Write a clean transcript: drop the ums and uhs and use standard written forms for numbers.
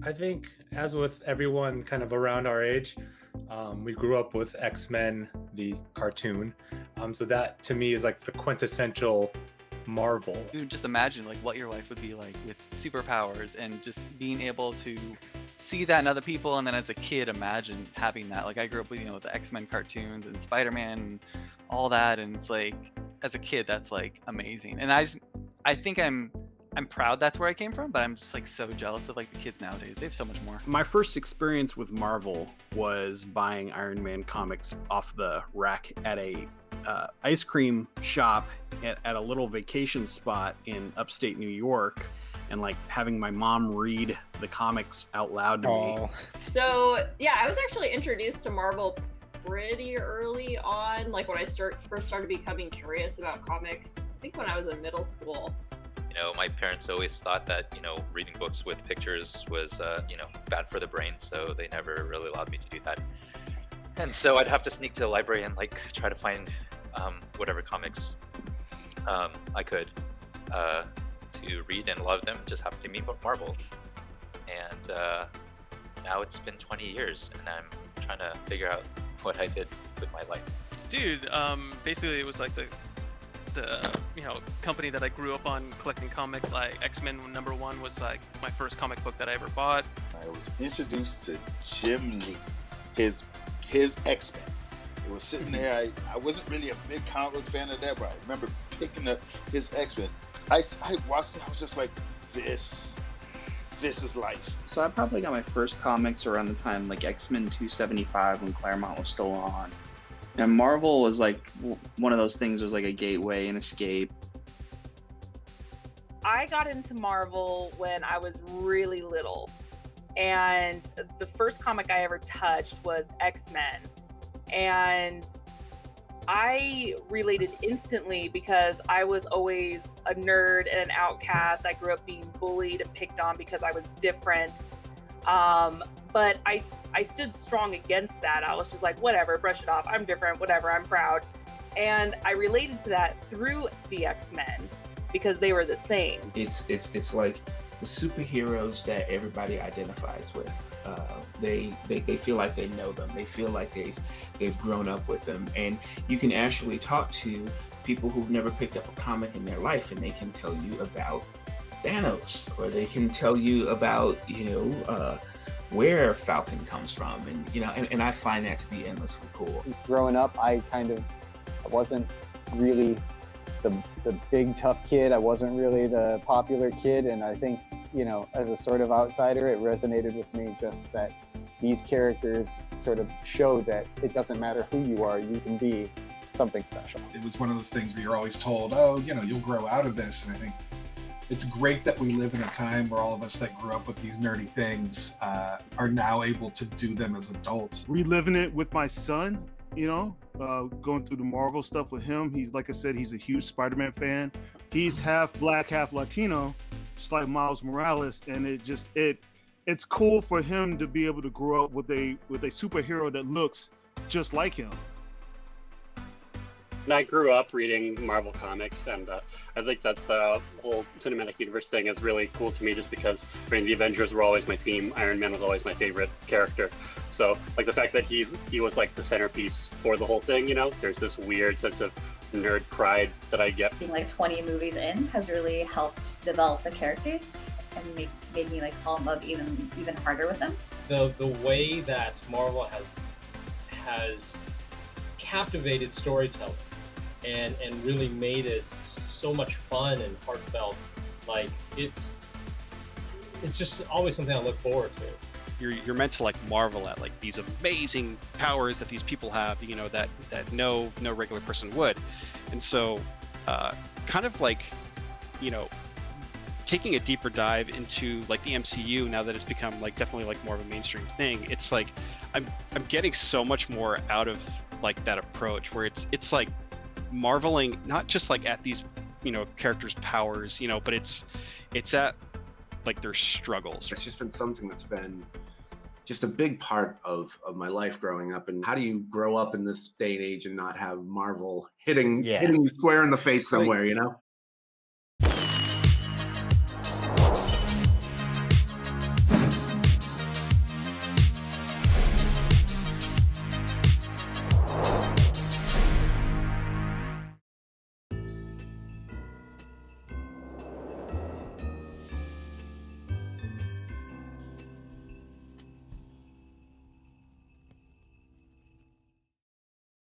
I think, as with everyone kind of around our age, we grew up with X-Men, the cartoon. So that to me is like the quintessential Marvel. Dude, just imagine like what your life would be like with superpowers and just being able to see that in other people. And then as a kid, imagine having that. Like I grew up with the X-Men cartoons and Spider-Man and all that, and it's like as a kid that's like amazing. And I think I'm proud that's where I came from, but I'm just like so jealous of like the kids nowadays. They have so much more. My first experience with Marvel was buying Iron Man comics off the rack at a ice cream shop at a little vacation spot in upstate New York, and like having my mom read the comics out loud to me. So yeah, I was actually introduced to Marvel pretty early on, like when I first started becoming curious about comics. I think when I was in middle school. My parents always thought that, reading books with pictures was, bad for the brain, so they never really allowed me to do that. And so I'd have to sneak to the library and like try to find whatever comics I could to read, and a lot of them just happened to be Marvel. And now it's been 20 years, and I'm trying to figure out what I did with my life. Dude, basically it was like the company that I grew up on collecting comics. Like X-Men #1 was like my first comic book that I ever bought. I was introduced to Jim Lee, his X-Men. It was sitting there. I wasn't really a big comic book fan of that, but I remember picking up his X-Men. I watched it. I was just like, this is life. So I probably got my first comics around the time like X-Men 275 when Claremont was still on. And Marvel was like one of those things. It was like a gateway, an escape. I got into Marvel when I was really little. And the first comic I ever touched was X-Men. And I related instantly because I was always a nerd and an outcast. I grew up being bullied and picked on because I was different. But I stood strong against that. I was just like, whatever, brush it off. I'm different, whatever, I'm proud. And I related to that through the X-Men because they were the same. It's like the superheroes that everybody identifies with. They feel like they know them. They feel like they've grown up with them. And you can actually talk to people who've never picked up a comic in their life, and they can tell you about Thanos, or they can tell you about where Falcon comes from, and I find that to be endlessly cool. Growing up, I wasn't really the big tough kid. I wasn't really the popular kid, and I think as a sort of outsider, it resonated with me just that these characters sort of show that it doesn't matter who you are, you can be something special. It was one of those things where you're always told, oh, you'll grow out of this, and I think it's great that we live in a time where all of us that grew up with these nerdy things are now able to do them as adults. Reliving it with my son, going through the Marvel stuff with him. He's, like I said, he's a huge Spider-Man fan. He's half black, half Latino, just like Miles Morales, and it's cool for him to be able to grow up with a superhero that looks just like him. And I grew up reading Marvel comics, and I think that the whole cinematic universe thing is really cool to me just because, the Avengers were always my team. Iron Man was always my favorite character. So, like, the fact that he was, like, the centerpiece for the whole thing, there's this weird sense of nerd pride that I get. Being, like, 20 movies in has really helped develop the characters and made me, like, fall in love even harder with them. The way that Marvel has captivated storytelling and really made it so much fun and heartfelt. Like it's just always something I look forward to. You're meant to like marvel at like these amazing powers that these people have, that no regular person would. And so kind of like, taking a deeper dive into like the MCU now that it's become like definitely like more of a mainstream thing, it's like I'm getting so much more out of like that approach where it's like marveling not just like at these characters' powers, but it's at like their struggles. It's just been something that's been just a big part of my life growing up. And how do you grow up in this day and age and not have Marvel hitting you square in the face somewhere,